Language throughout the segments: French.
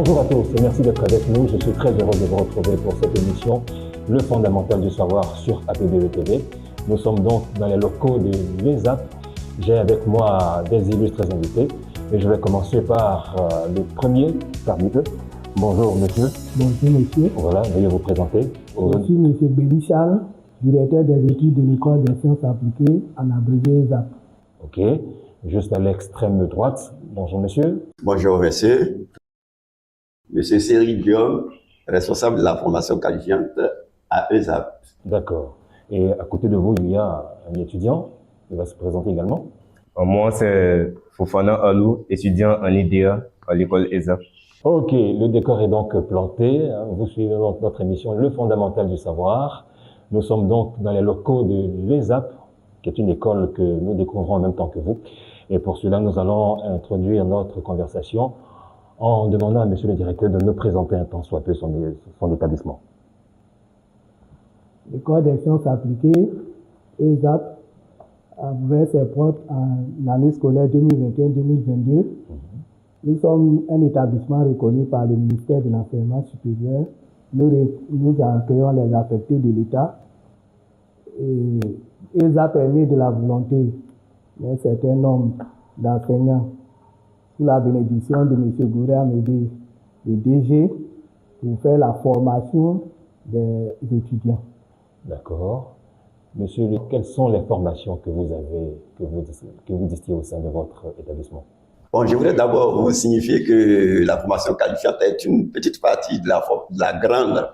Bonjour à tous et merci d'être avec nous. Je suis très heureux de vous retrouver pour cette émission, Le Fondamental du Savoir sur APBE TV. Nous sommes donc dans les locaux de l'ESAP. J'ai avec moi des illustres invités et je vais commencer par le premier parmi eux. Bonjour monsieur. Bonjour monsieur. Voilà, veuillez vous présenter. Je suis monsieur Béli Charles, directeur des études de l'école des sciences appliquées en abrégé ESAP. Ok, juste à l'extrême droite. Bonjour monsieur. Bonjour monsieur. Monsieur Cyril Guillaume, responsable de la formation qualifiante à ESAP. D'accord. Et à côté de vous, il y a un étudiant qui va se présenter également. Moi, c'est Fofana Alou, étudiant en IDEA à l'école ESAP. Ok, le décor est donc planté. Vous suivez donc notre émission Le Fondamental du Savoir. Nous sommes donc dans les locaux de l'ESAP, qui est une école que nous découvrons en même temps que vous. Et pour cela, nous allons introduire notre conversation en demandant à monsieur le directeur de nous présenter un tant soit peu son établissement. L'école des sciences appliquées, ESAP, a ouvert ses portes en l'année scolaire 2021-2022. Nous sommes un établissement reconnu par le ministère de l'Enseignement supérieur. Nous accueillons les affectés de l'État. Et ESAP est né de la volonté d'un certain nombre d'enseignants sous la bénédiction de M. Gouré Amédée, le DG, pour faire la formation des étudiants. D'accord. Monsieur, quelles sont les formations que vous avez, que vous distillez au sein de votre établissement? Bon, je voudrais d'abord vous signifier que la formation qualifiante est une petite partie de la grande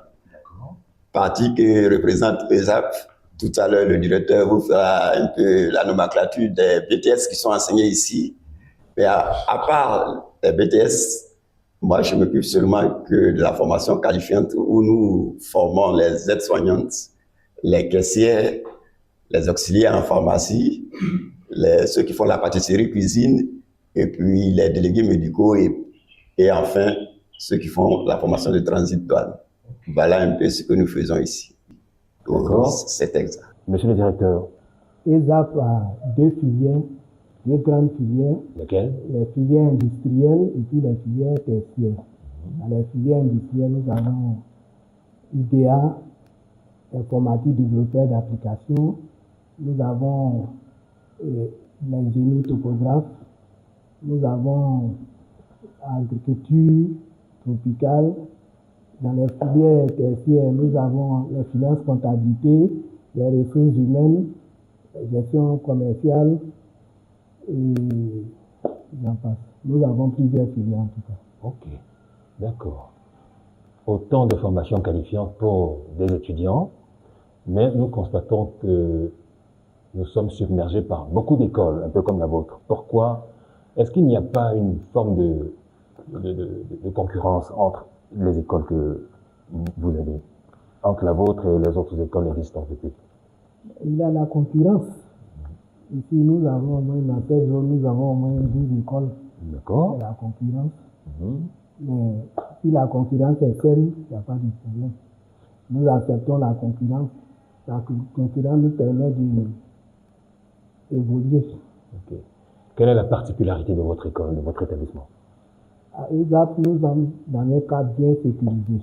partie que représente ESAP. Tout à l'heure, le directeur vous fera un peu la nomenclature des BTS qui sont enseignés ici. Mais à part les BTS, moi, je m'occupe seulement que de la formation qualifiante où nous formons les aides-soignantes, les caissières, les auxiliaires en pharmacie, ceux qui font la pâtisserie, cuisine, et puis les délégués médicaux et enfin ceux qui font la formation de transit douane. Voilà un peu ce que nous faisons ici. D'accord. C'est exact. Monsieur le directeur. ESAP a deux grandes filières. Lesquelles? Les filières industrielles et puis les filières tertiaires. Dans les filières industrielles, nous avons IDEA, informatique développeur d'applications. Nous avons l'ingénierie topographe. Nous avons agriculture tropicale. Dans les filières tertiaires, nous avons les finances comptabilité, les ressources humaines, la gestion commerciale et j'en passe. Nous avons plusieurs filières en tout cas. Ok, d'accord. Autant de formations qualifiantes pour des étudiants, mais nous constatons que nous sommes submergés par beaucoup d'écoles, un peu comme la vôtre. Pourquoi? Est-ce qu'il n'y a pas une forme de concurrence entre les écoles que vous avez, entre la vôtre et les autres écoles existantes depuis? Il y a la concurrence. Ici, nous avons au moins, dans cette zone, nous avons au moins 12 écoles. D'accord. C'est la concurrence. Mais si la concurrence est saine, il n'y a pas de problème. Nous acceptons la concurrence. La concurrence nous permet d'évoluer. Ok. Quelle est la particularité de votre école, de votre établissement? À ESAP, nous sommes dans un cadre bien sécurisé.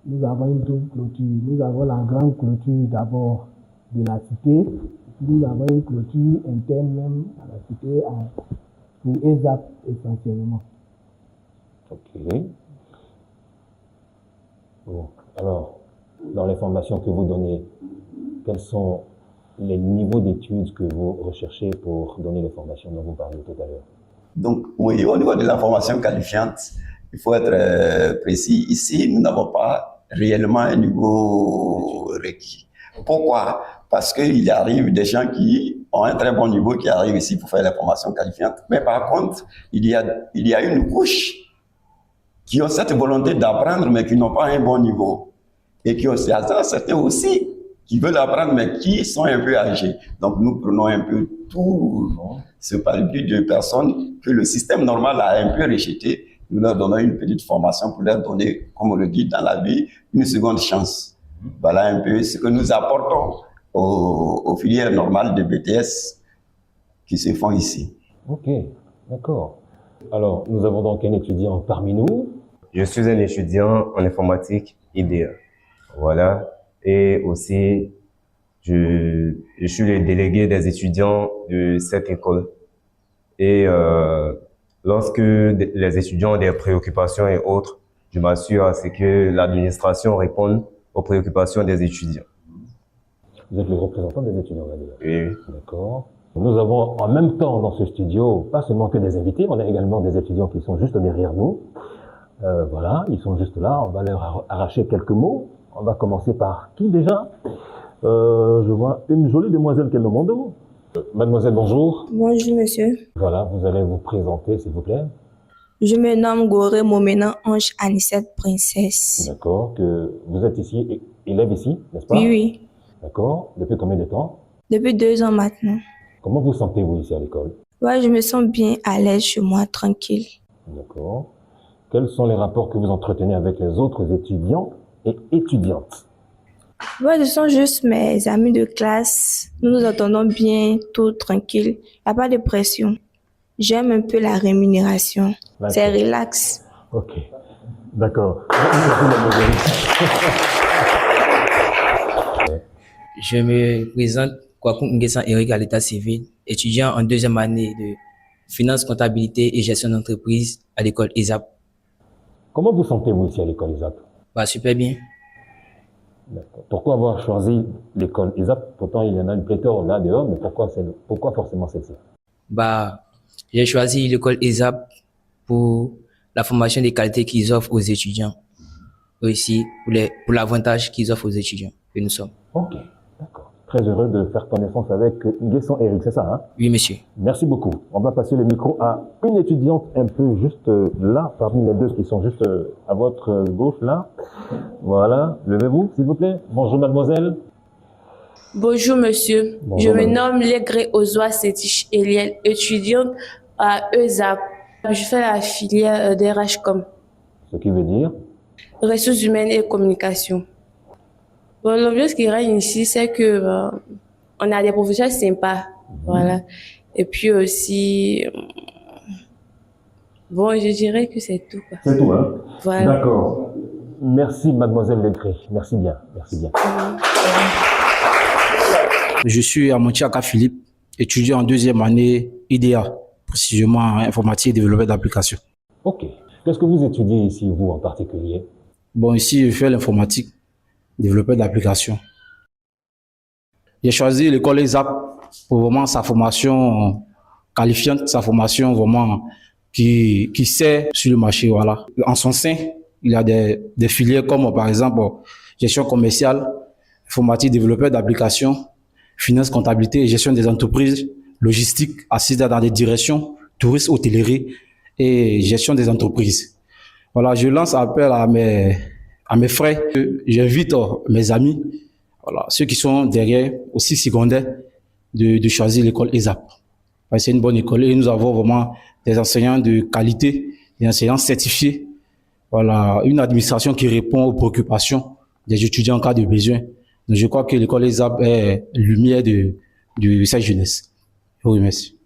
Nous avons une double clôture. Nous avons la grande clôture d'abord de la cité. Nous avons une clôture interne même à la cité pour ESAP essentiellement. Ok. Bon. Alors, dans les formations que vous donnez, quels sont les niveaux d'études que vous recherchez pour donner les formations dont vous parliez tout à l'heure? Donc, oui, au niveau de la formation qualifiante, il faut être précis. Ici, nous n'avons pas réellement un niveau requis. Pourquoi? Parce qu'il arrive des gens qui ont un très bon niveau qui arrivent ici pour faire la formation qualifiante. Mais par contre, il y a une couche qui ont cette volonté d'apprendre, mais qui n'ont pas un bon niveau. Et qui ont certains aussi qui veulent apprendre, mais qui sont un peu âgés. Donc, nous prenons un peu tout ce parapluie de personnes que le système normal a un peu rejeté. Nous leur donnons une petite formation pour leur donner, comme on le dit dans la vie, une seconde chance. Voilà un peu ce que nous apportons aux filières normales de BTS qui se font ici. Ok, d'accord. Alors, nous avons donc un étudiant parmi nous. Je suis un étudiant en informatique IDEA. Voilà. Et aussi, je suis le délégué des étudiants de cette école. Et lorsque les étudiants ont des préoccupations et autres, je m'assure à ce que l'administration réponde aux préoccupations des étudiants. Vous êtes le représentant des étudiants, là, déjà. Oui. D'accord. Nous avons en même temps dans ce studio, pas seulement que des invités, on a également des étudiants qui sont juste derrière nous. Voilà, ils sont juste là, on va leur arracher quelques mots. On va commencer par qui déjà? Je vois une jolie demoiselle qui est dans mon dos. Mademoiselle, bonjour. Bonjour monsieur, Voilà, vous allez vous présenter s'il vous plaît. je me nomme Goré Momena Ange Anicette Princesse. D'accord, que vous êtes ici, élève ici, n'est-ce pas? Oui, oui, D'accord, depuis combien de temps? depuis 2 ans maintenant. Comment vous sentez-vous ici à l'école? Ouais, je me sens bien à l'aise chez moi, tranquille. D'accord. Quels sont les rapports que vous entretenez avec les autres étudiants et étudiantes? Ouais, ce sont juste mes amis de classe. Nous nous entendons bien, tout tranquille. Il n'y a pas de pression. J'aime un peu la rémunération. C'est D'accord. relax. Ok, d'accord. Merci, mademoiselle. Je me présente Kwakum Nguessan Eric à l'état civil, étudiant en 2e année de finance, comptabilité et gestion d'entreprise à l'école ESAP. Comment vous sentez-vous ici à l'école ISAP? Bah, super bien. D'accord. Pourquoi avoir choisi l'école ISAP? Pourtant, il y en a une pléthore là dehors, mais pourquoi forcément celle-ci? Bah, j'ai choisi l'école ESAP pour la formation des qualités qu'ils offrent aux étudiants. Aussi, pour l'avantage qu'ils offrent aux étudiants que nous sommes. Ok, d'accord. Très heureux de faire connaissance avec Nguessan Eric, c'est ça, hein? Oui, monsieur. Merci beaucoup. On va passer le micro à une étudiante un peu juste là, parmi les deux qui sont juste à votre gauche là. Voilà, levez-vous s'il vous plaît. Bonjour mademoiselle. Bonjour monsieur, Bonjour, je me madame. nomme Legré Ozoa Sétiche Eliel, étudiante à ESAP. Je fais la filière DRHCOM, Ce qui veut dire, ressources humaines et communication. Bon, l'ambiance qui règne ici, c'est que on a des professeurs sympas, voilà. Et puis aussi, bon, je dirais que c'est tout, quoi. c'est tout, hein? Voilà. D'accord. Merci mademoiselle Legré. Merci bien, merci bien. Je suis Amontiaka Philippe, étudiant en 2e année IDEA, précisément en informatique et développement d'applications. Ok. Qu'est-ce que vous étudiez ici, vous en particulier? Bon, ici, je fais l'informatique, développeur d'applications. J'ai choisi l'école ESAP pour vraiment sa formation qualifiante, sa formation vraiment qui sert sur le marché. Voilà. En son sein, il y a des filières comme par exemple gestion commerciale, informatique, développeur d'applications, finance, comptabilité et gestion des entreprises, logistique, assise dans des directions, tourisme, hôtellerie et gestion des entreprises. Voilà, je lance appel à mes frères, j'invite mes amis, voilà, ceux qui sont derrière, aussi secondaires, de choisir l'école ESAP. C'est une bonne école et nous avons vraiment des enseignants de qualité, des enseignants certifiés. Voilà, une administration qui répond aux préoccupations des étudiants en cas de besoin. Donc, je crois que l'école ESAP est lumière de sa jeunesse. Je vous remercie.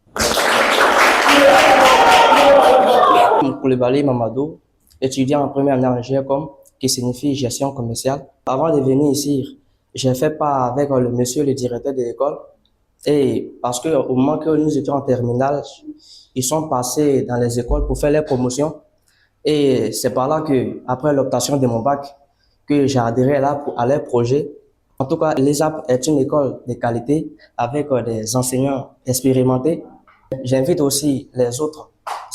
Koulibaly Mamadou, étudiant en première année en GECOM, qui signifie gestion commerciale. Avant de venir ici, j'ai fait part avec le monsieur, le directeur de l'école, et parce que au moment que nous étions en terminale, ils sont passés dans les écoles pour faire les promotions, et c'est par là que, après l'obtention de mon bac, que j'ai adhéré à leur projet. En tout cas, l'ESAP est une école de qualité avec des enseignants expérimentés. J'invite aussi les autres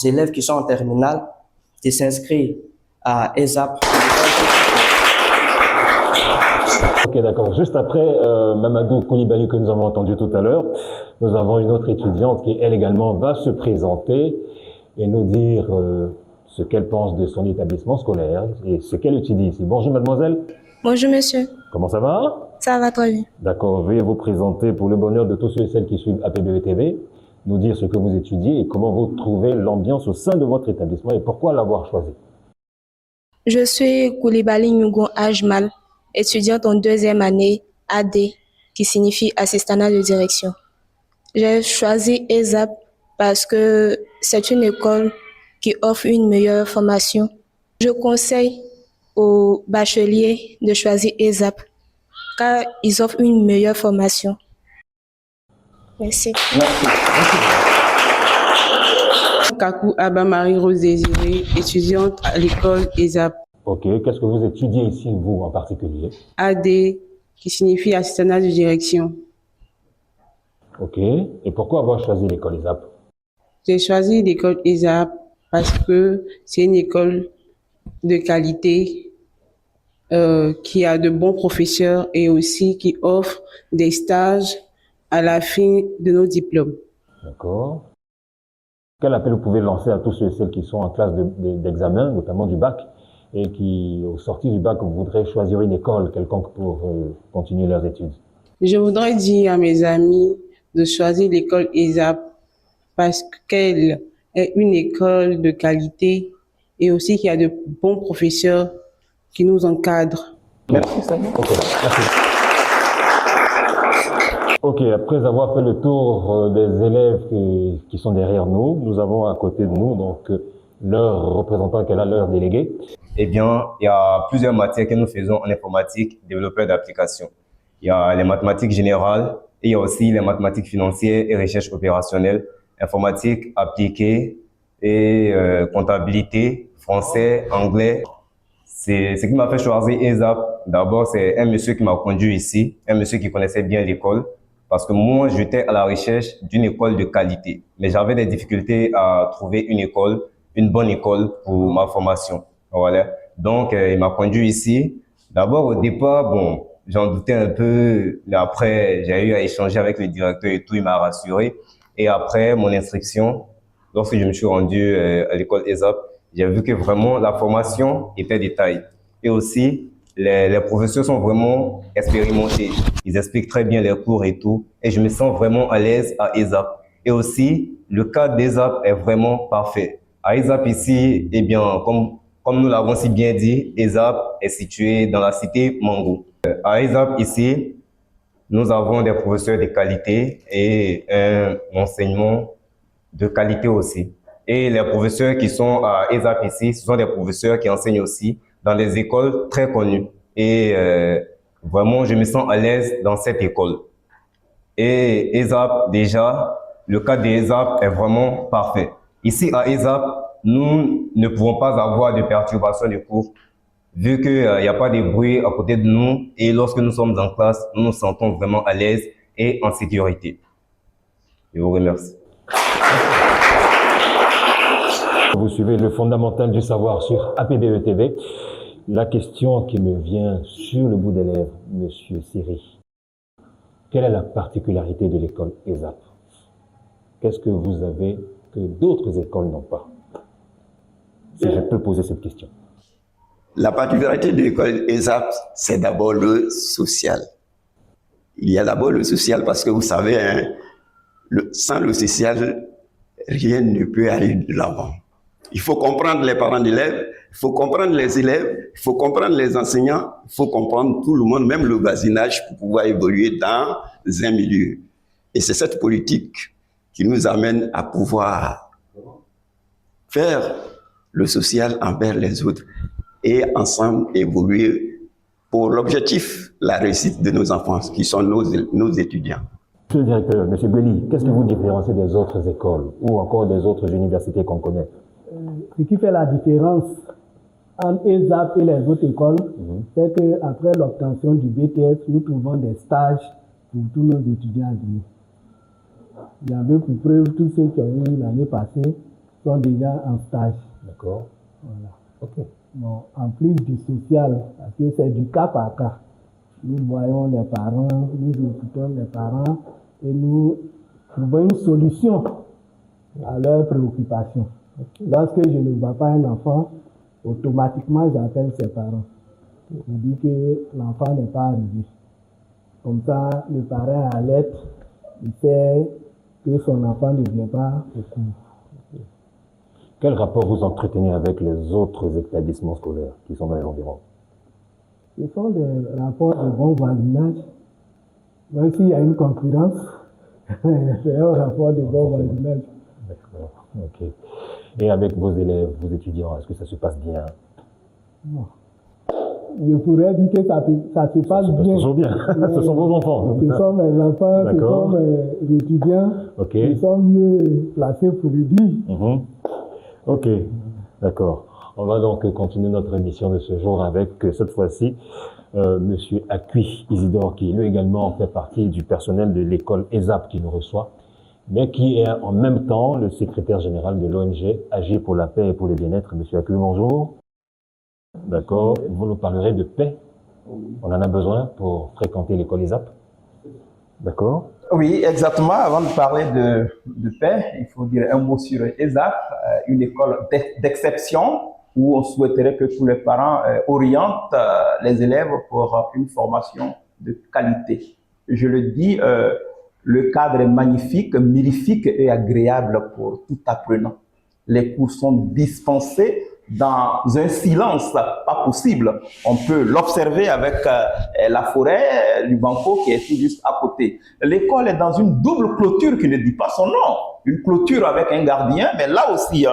élèves qui sont en terminale de s'inscrire à ESAP. Ok, d'accord. Juste après Mamadou Koulibaly que nous avons entendu tout à l'heure, nous avons une autre étudiante qui, elle également, va se présenter et nous dire ce qu'elle pense de son établissement scolaire et ce qu'elle étudie ici. Bonjour mademoiselle. Bonjour monsieur, Comment ça va? ça va très bien. D'accord. Veuillez vous présenter pour le bonheur de tous ceux et celles qui suivent APBE TV, nous dire ce que vous étudiez et comment vous trouvez l'ambiance au sein de votre établissement et pourquoi l'avoir choisi. Je suis Koulibaly Nyugon Ajmal, étudiante en 2e année AD, qui signifie assistante de direction. J'ai choisi ESAP parce que c'est une école qui offre une meilleure formation. Je conseille aux bacheliers de choisir ESAP car ils offrent une meilleure formation. Merci. Kakou Abba Marie-Rose Désirée, étudiante à l'école ESAP. Ok, qu'est-ce que vous étudiez ici, vous en particulier? AD, qui signifie assistante de direction. Ok, et pourquoi avoir choisi l'école ESAP? J'ai choisi l'école ESAP parce que c'est une école de qualité qui a de bons professeurs et aussi qui offre des stages à la fin de nos diplômes. D'accord. Quel appel vous pouvez lancer à tous ceux et celles qui sont en classe d'examen, notamment du bac, et qui, au sortir du bac, voudraient choisir une école quelconque pour continuer leurs études? Je voudrais dire à mes amis de choisir l'école ESAP parce qu'elle est une école de qualité et aussi qu'il y a de bons professeurs qui nous encadrent. Merci, Samy. Ok, merci. Ok, après avoir fait le tour des élèves qui sont derrière nous, nous avons à côté de nous donc leur représentant qui est là, leur délégué. Eh bien, il y a plusieurs matières que nous faisons en informatique, développeur d'applications. Il y a les mathématiques générales et il y a aussi les mathématiques financières et recherche opérationnelle, informatique appliquée et comptabilité, français, anglais. C'est ce qui m'a fait choisir ESAP. D'abord, c'est un monsieur qui m'a conduit ici, un monsieur qui connaissait bien l'école, parce que moi, j'étais à la recherche d'une école de qualité. Mais j'avais des difficultés à trouver une école, une bonne école pour ma formation. Voilà. Donc, il m'a conduit ici. D'abord, au départ, bon, j'en doutais un peu. Mais après, j'ai eu à échanger avec le directeur et tout, il m'a rassuré. Et après mon inscription, lorsque je me suis rendu à l'école ESAP, j'ai vu que vraiment la formation était de taille. Et aussi, les professeurs sont vraiment expérimentés. Ils expliquent très bien les cours et tout. Et je me sens vraiment à l'aise à ESAP. Et aussi, le cadre d'ESAP est vraiment parfait. À ESAP ici, eh bien, comme nous l'avons si bien dit, ESAP est situé dans la cité Mango. À ESAP ici, nous avons des professeurs de qualité et un enseignement de qualité aussi. Et les professeurs qui sont à ESAP ici, ce sont des professeurs qui enseignent aussi dans des écoles très connues. Et vraiment, je me sens à l'aise dans cette école. Et ESAP, déjà, le cadre de ESAP est vraiment parfait. Ici à ESAP, nous ne pouvons pas avoir de perturbations de cours, vu qu'il n'y a pas de bruit à côté de nous. Et lorsque nous sommes en classe, nous nous sentons vraiment à l'aise et en sécurité. Je vous remercie. Vous suivez le fondamental du savoir sur APBE TV. La question qui me vient sur le bout des lèvres, Monsieur Siri, quelle est la particularité de l'école ESAP? Qu'est-ce que vous avez que d'autres écoles n'ont pas? Si je peux poser cette question. La particularité de l'école ESAP, c'est d'abord le social. Il y a d'abord le social parce que vous savez, hein, sans le social, rien ne peut aller de l'avant. Il faut comprendre les parents d'élèves, il faut comprendre les élèves, il faut comprendre les enseignants, il faut comprendre tout le monde, même le voisinage, pour pouvoir évoluer dans un milieu. Et c'est cette politique qui nous amène à pouvoir faire le social envers les autres et ensemble évoluer pour l'objectif, la réussite de nos enfants, qui sont nos étudiants. Monsieur le directeur, Monsieur Belli, qu'est-ce que vous différenciez des autres écoles ou encore des autres universités qu'on connaît? Ce qui fait la différence entre ESAP et les autres écoles, c'est qu'après l'obtention du BTS, nous trouvons des stages pour tous nos étudiants admis. Il y avait pour preuve tous ceux qui ont eu l'année passée sont déjà en stage. D'accord. Voilà. Ok. Bon, en plus du social, parce que c'est du cas par cas. Nous voyons les parents, nous écoutons les parents et nous trouvons une solution à leurs préoccupations. Lorsque je ne vois pas un enfant, automatiquement j'appelle ses parents. Je dis que l'enfant n'est pas arrivé. Comme ça, le parent alerte, il sait que son enfant ne vient pas au cours. Quel rapport vous entretenez avec les autres établissements scolaires qui sont dans les environs? Ce sont des rapports de bon voisinage. Même s'il y a une concurrence, c'est un rapport de bon voisinage. D'accord, ok. Et avec vos élèves, vos étudiants, est-ce que ça se passe bien? Non. Je pourrais dire que ça se passe bien. Toujours bien. Ce sont vos enfants. Ce sont mes enfants, ce sont mes étudiants. Ok. Ils sont mieux placés pour le dire. Ok, d'accord. On va donc continuer notre émission de ce jour avec, cette fois-ci, Monsieur Akui Isidore, qui lui également fait partie du personnel de l'école ESAP qui nous reçoit, mais qui est en même temps le secrétaire général de l'ONG Agir pour la paix et pour le bien-être. Monsieur Akui, bonjour. D'accord. Vous nous parlerez de paix. On en a besoin pour fréquenter l'école ESAP. D'accord. Oui, exactement. Avant de parler de paix, il faut dire un mot sur ESAP, une école d'exception où on souhaiterait que tous les parents orientent les élèves pour une formation de qualité. Je le dis, le cadre est magnifique, mirifique et agréable pour tout apprenant. Les cours sont dispensés dans un silence pas possible. On peut l'observer avec la forêt, du Banco qui est tout juste à côté. L'école est dans une double clôture qui ne dit pas son nom. Une clôture avec un gardien, mais là aussi,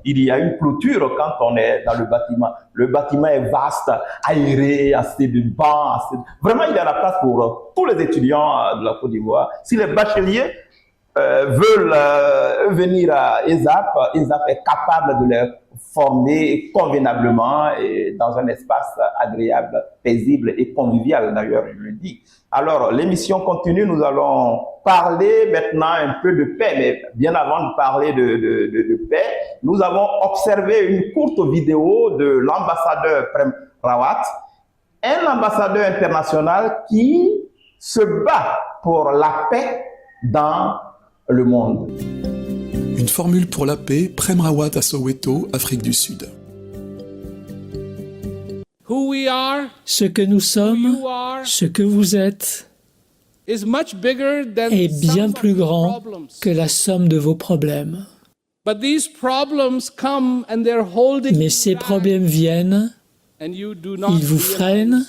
il y a une clôture quand on est dans le bâtiment. Le bâtiment est vaste, aéré, assez de bancs. Vraiment, il y a la place pour tous les étudiants de la Côte d'Ivoire. Si les bacheliers veulent venir à ESAP, ESAP est capable de les former convenablement et dans un espace agréable, paisible et convivial d'ailleurs, je le dis. Alors, l'émission continue, nous allons parler maintenant un peu de paix, mais bien avant de parler de paix, nous avons observé une courte vidéo de l'ambassadeur Prem Rawat, un ambassadeur international qui se bat pour la paix dans le monde. Une formule pour la paix, Prem Rawat à Soweto, Afrique du Sud. Ce que nous sommes, ce que vous êtes, est bien plus grand que la somme de vos problèmes. Mais ces problèmes viennent, ils vous freinent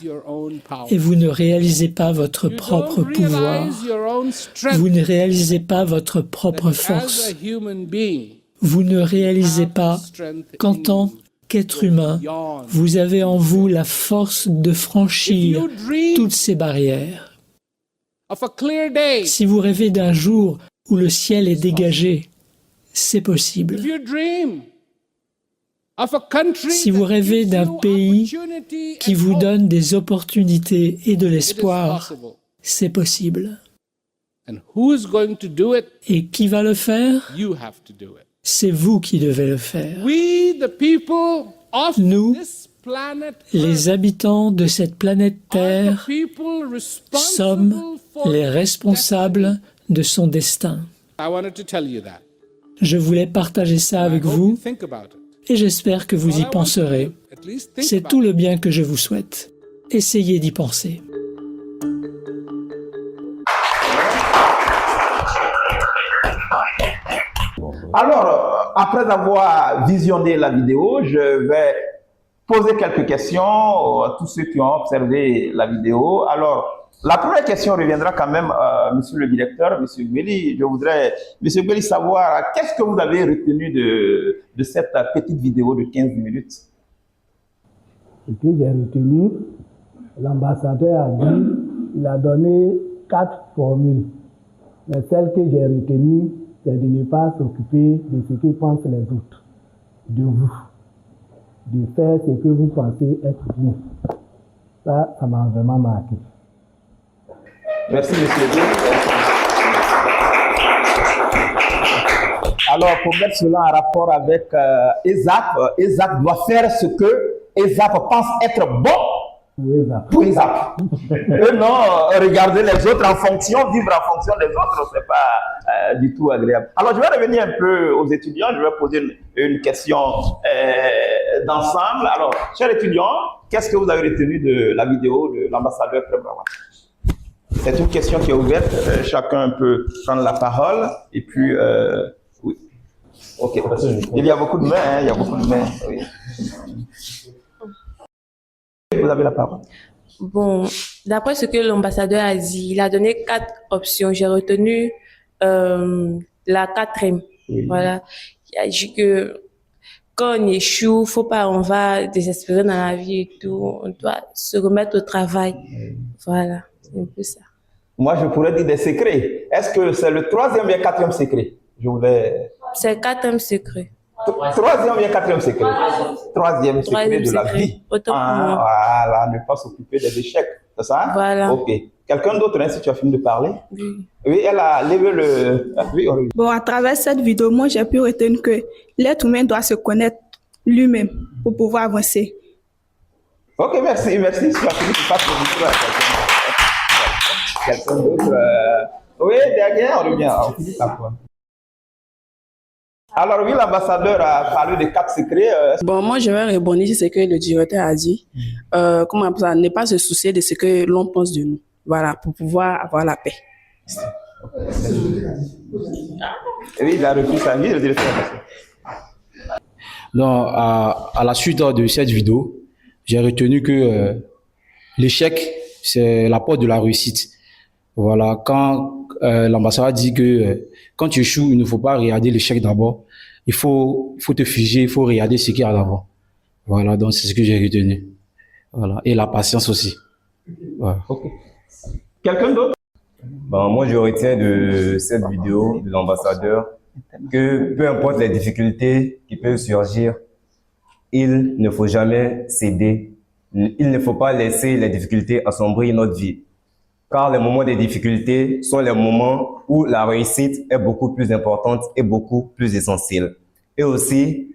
et vous ne réalisez pas votre propre pouvoir. Vous ne réalisez pas votre propre force. Vous ne réalisez pas qu'en tant qu'être humain, vous avez en vous la force de franchir toutes ces barrières. Si vous rêvez d'un jour où le ciel est dégagé, c'est possible. Si vous rêvez d'un pays qui vous donne des opportunités et de l'espoir, c'est possible. Et qui va le faire? C'est vous qui devez le faire. Nous, les habitants de cette planète Terre, sommes les responsables de son destin. Je voulais partager ça avec vous et j'espère que vous y penserez. C'est tout le bien que je vous souhaite. Essayez d'y penser. Alors, après avoir visionné la vidéo, je vais poser quelques questions à tous ceux qui ont observé la vidéo. Alors, la première question reviendra quand même à Monsieur le directeur, Monsieur Gweli. Je voudrais, Monsieur Gweli, savoir qu'est-ce que vous avez retenu de cette petite vidéo de 15 minutes. Ce que j'ai retenu, l'ambassadeur a dit, il a donné 4 formules. Mais celle que j'ai retenue, c'est de ne pas s'occuper de ce que pensent les autres, de vous, de faire ce que vous pensez être bien. Ça m'a vraiment marqué. Merci, monsieur Dieu. Alors, pour mettre cela en rapport avec ESAP, ESAP doit faire ce que ESAP pense être bon pour ESAP. Et non, regarder les autres en fonction, vivre en fonction des autres, c'est pas du tout agréable. Alors, je vais revenir un peu aux étudiants, je vais poser une question d'ensemble. Alors, chers étudiants, qu'est-ce que vous avez retenu de la vidéo de l'ambassadeur Prem Rawat? C'est une question qui est ouverte, chacun peut prendre la parole, et puis, oui. Ok, il y a beaucoup de mains, hein, il y a beaucoup de mains, oui. Vous avez la parole. Bon, d'après ce que l'ambassadeur a dit, il a donné 4 options. J'ai retenu la 4e. Oui. Voilà. Il a dit que quand on échoue, faut pas, on va désespérer dans la vie et tout. On doit se remettre au travail. Voilà, c'est un peu ça. Moi, je pourrais dire des secrets. Est-ce que c'est le 3e ou bien 4e secret? Je voulais... C'est le 4e secret. 3e ou bien 4e secret? 3e secret de la vie. Voilà, ne pas s'occuper des échecs. C'est ça? Voilà. Ok. Quelqu'un d'autre, hein, si tu as fini de parler? Oui. Oui, elle a levé le... Oui, oui. Bon, à travers cette vidéo, moi, j'ai pu retenir que l'être humain doit se connaître lui-même pour pouvoir avancer. Ok, merci, merci. Tu as fini de passer le micro à quelqu'un d'autre. Oui, derrière, on revient. On finit la fois. Alors oui, l'ambassadeur a parlé de 4 secrets. Bon, moi, je vais répondre sur ce que le directeur a dit. Comment ça, ne pas se soucier de ce que l'on pense de nous. Voilà, pour pouvoir avoir la paix. Oui, il a repris sa vie, le directeur. Donc, à la suite de cette vidéo, j'ai retenu que l'échec, c'est la porte de la réussite. Voilà, quand l'ambassadeur dit que quand tu échoues, il ne faut pas regarder l'échec d'abord. Il faut te figer, il faut regarder ce qu'il y a d'abord. Voilà, donc c'est ce que j'ai retenu. Voilà, et la patience aussi. Voilà. Okay. Quelqu'un d'autre? Ben, moi, je retiens de cette vidéo de l'ambassadeur que peu importe les difficultés qui peuvent surgir, il ne faut jamais céder. Il ne faut pas laisser les difficultés assombrir notre vie. Car les moments de difficulté sont les moments où la réussite est beaucoup plus importante et beaucoup plus essentielle. Et aussi,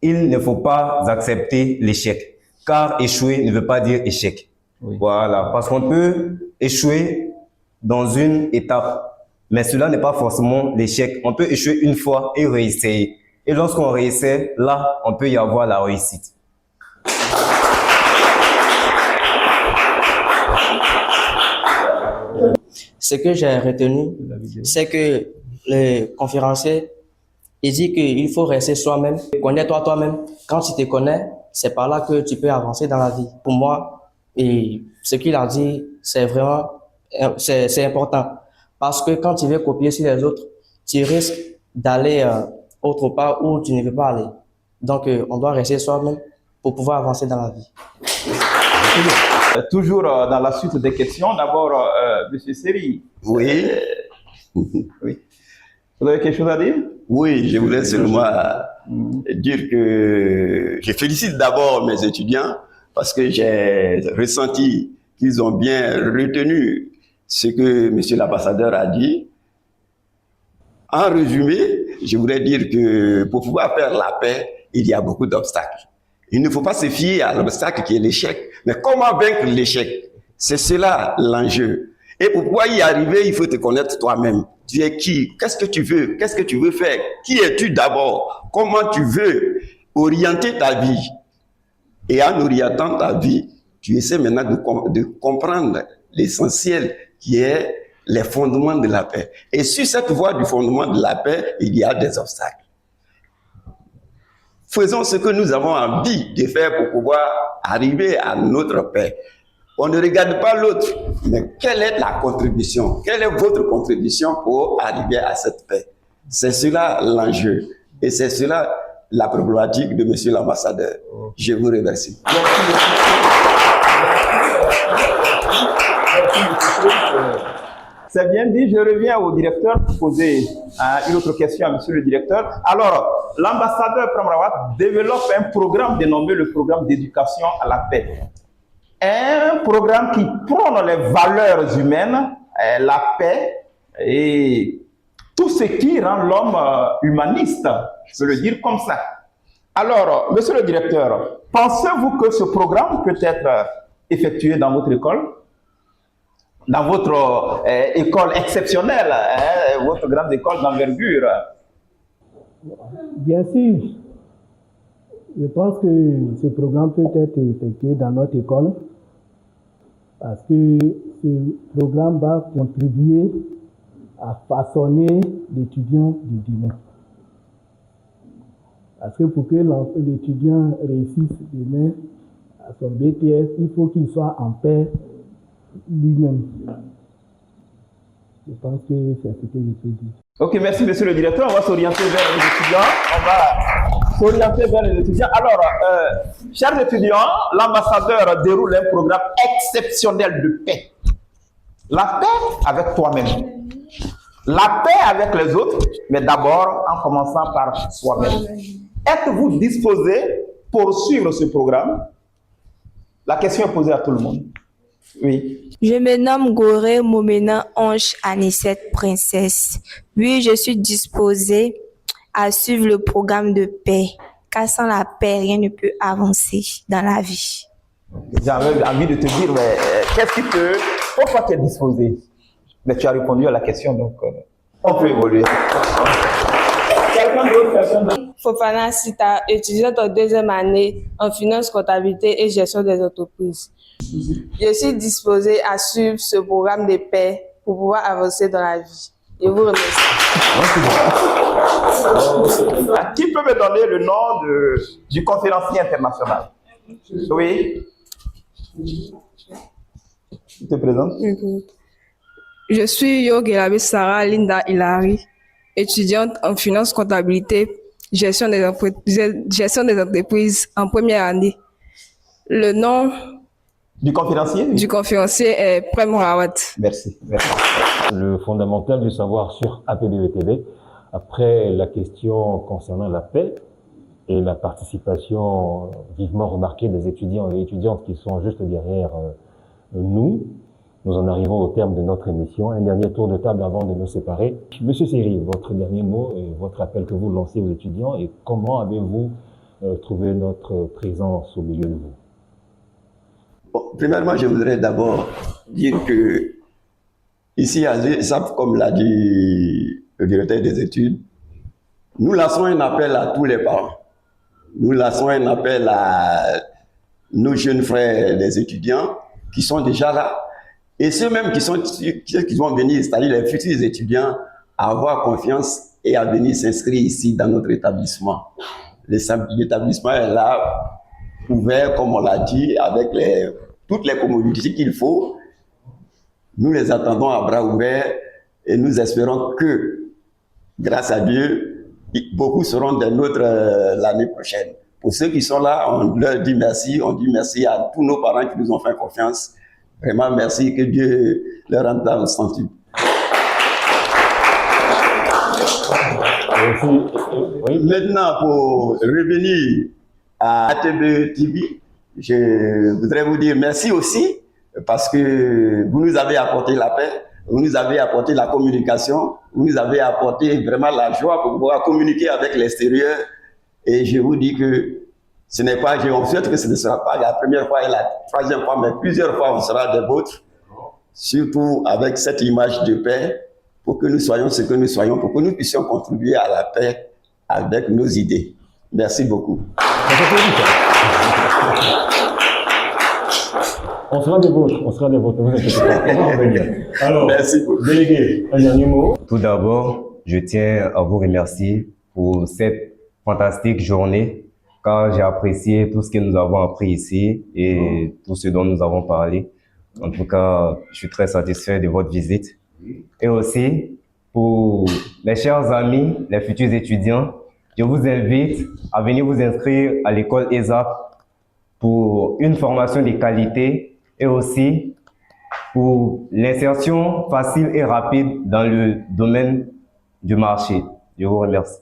il ne faut pas accepter l'échec. Car échouer ne veut pas dire échec. Oui. Voilà, parce qu'on peut échouer dans une étape, mais cela n'est pas forcément l'échec. On peut échouer une fois et réessayer. Et lorsqu'on réessaie, là, on peut y avoir la réussite. Ce que j'ai retenu, c'est que le conférencier, il dit qu'il faut rester soi-même. Connais-toi toi-même. Quand tu te connais, c'est par là que tu peux avancer dans la vie. Pour moi, et ce qu'il a dit, c'est vraiment, c'est important. Parce que quand tu veux copier sur les autres, tu risques d'aller autre part où tu ne veux pas aller. Donc, on doit rester soi-même pour pouvoir avancer dans la vie. Toujours dans la suite des questions, d'abord, M. Seri. Oui. Oui. Vous avez quelque chose à dire? Oui, je voulais seulement dire que je félicite d'abord mes étudiants parce que j'ai ressenti qu'ils ont bien retenu ce que M. l'ambassadeur a dit. En résumé, je voudrais dire que pour pouvoir faire la paix, il y a beaucoup d'obstacles. Il ne faut pas se fier à l'obstacle qui est l'échec. Mais comment vaincre l'échec? C'est cela l'enjeu. Et pour pouvoir y arriver, il faut te connaître toi-même. Tu es qui? Qu'est-ce que tu veux? Qu'est-ce que tu veux faire? Qui es-tu d'abord? Comment tu veux orienter ta vie? Et en orientant ta vie, tu essaies maintenant de comprendre l'essentiel qui est les fondements de la paix. Et sur cette voie du fondement de la paix, il y a des obstacles. Faisons ce que nous avons envie de faire pour pouvoir arriver à notre paix. On ne regarde pas l'autre, mais quelle est la contribution? Quelle est votre contribution pour arriver à cette paix? C'est cela l'enjeu. Et c'est cela la problématique de M. l'ambassadeur. Je vous remercie. C'est bien dit, je reviens au directeur pour poser une autre question à monsieur le directeur. Alors, l'ambassadeur Prem Rawat développe un programme dénommé le programme d'éducation à la paix. Un programme qui prône les valeurs humaines, la paix et tout ce qui rend l'homme humaniste, je peux le dire comme ça. Alors, monsieur le directeur, pensez-vous que ce programme peut être effectué dans votre école? Dans votre école exceptionnelle, votre grande école d'envergure? Bien sûr. Je pense que ce programme peut être effectué dans notre école parce que ce programme va contribuer à façonner l'étudiant de demain. Parce que pour que l'étudiant réussisse demain à son BTS, il faut qu'il soit en paix lui-même. Je pense que c'est ce que je peux dire. Ok, merci monsieur le directeur. On va s'orienter vers les étudiants. On va s'orienter vers les étudiants. Alors, chers étudiants, l'ambassadeur déroule un programme exceptionnel de paix. La paix avec toi-même. La paix avec les autres, mais d'abord en commençant par soi-même. Êtes-vous disposé pour suivre ce programme? La question est posée à tout le monde. Oui. Je me nomme Goré Momena Ange Anicette Princesse. Oui, je suis disposée à suivre le programme de paix, car sans la paix, rien ne peut avancer dans la vie. J'avais envie de te dire, mais qu'est-ce qui te... Pourquoi tu es disposé? Mais tu as répondu à la question, donc on peut évoluer. Quelqu'un d'autre? Fofana Sita, étudiante en deuxième année en finance, comptabilité et gestion des entreprises. Je suis disposée à suivre ce programme de paix pour pouvoir avancer dans la vie. Je vous remercie. Qui peut me donner le nom du conférencier international? Oui. Tu te présentes? Je suis Yogelabe Sarah Linda Hilary, étudiante en finance, comptabilité, gestion des entreprises en première année. Le nom du conférencier? Du conférencier est Prem Rawat. Merci. Le fondamental du savoir sur APBETV, après la question concernant la paix et la participation vivement remarquée des étudiants et étudiantes qui sont juste derrière nous en arrivons au terme de notre émission. Un dernier tour de table avant de nous séparer. Monsieur Seri, votre dernier mot et votre appel que vous lancez aux étudiants et comment avez-vous trouvé notre présence au milieu de vous? Bon, premièrement, je voudrais d'abord dire que ici à ZAP, comme l'a dit le directeur des études, nous lançons un appel à tous les parents. Nous lançons un appel à nos jeunes frères, les étudiants qui sont déjà là. Et ceux mêmes qui vont venir, c'est-à-dire les futurs étudiants, à avoir confiance et à venir s'inscrire ici dans notre établissement. L'établissement est là, ouvert, comme on l'a dit, avec toutes les commodités qu'il faut. Nous les attendons à bras ouverts et nous espérons que, grâce à Dieu, beaucoup seront des nôtres l'année prochaine. Pour ceux qui sont là, on leur dit merci. On dit merci à tous nos parents qui nous ont fait confiance. Vraiment, merci, que Dieu leur rende au centuple. Maintenant, pour revenir à ATB TV, je voudrais vous dire merci aussi parce que vous nous avez apporté la paix, vous nous avez apporté la communication, vous nous avez apporté vraiment la joie pour pouvoir communiquer avec l'extérieur. Et je vous dis que ce n'est pas, on souhaite que ce ne sera pas la première fois et la troisième fois, mais plusieurs fois on sera des vôtres, surtout avec cette image de paix, pour que nous soyons ce que nous soyons, pour que nous puissions contribuer à la paix avec nos idées. Merci beaucoup. On sera des vôtres, vous inquiétez pas. On va revenir. Alors, merci beaucoup. Délégué, un dernier mot. Tout d'abord, je tiens à vous remercier pour cette fantastique journée, car j'ai apprécié tout ce que nous avons appris ici et tout ce dont nous avons parlé. En tout cas, je suis très satisfait de votre visite. Et aussi, pour mes chers amis, les futurs étudiants, je vous invite à venir vous inscrire à l'école ESAP pour une formation de qualité et aussi pour l'insertion facile et rapide dans le domaine du marché. Je vous remercie.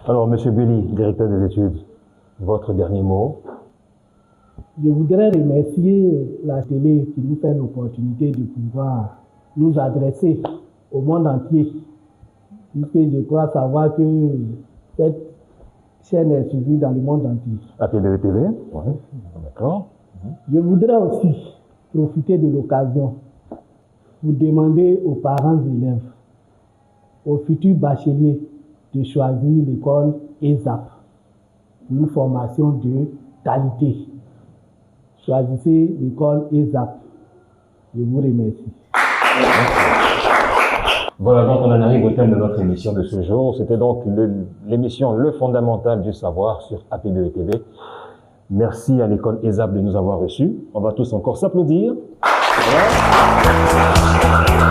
Alors, Monsieur Belli, directeur des études, votre dernier mot. Je voudrais remercier la télé qui nous fait l'opportunité de pouvoir nous adresser au monde entier. Puisque je crois savoir que cette chaîne est suivie dans le monde entier. APBETV, oui, d'accord. Je voudrais aussi profiter de l'occasion pour demander aux parents d'élèves, aux futurs bacheliers, de choisir l'école ESAP pour une formation de qualité. Choisissez l'école ESAP. Je vous remercie. Voilà, donc on en arrive au thème de notre émission de ce jour. C'était donc l'émission Le Fondamental du Savoir sur APBETV. Merci à l'école ESAP de nous avoir reçus. On va tous encore s'applaudir. Voilà.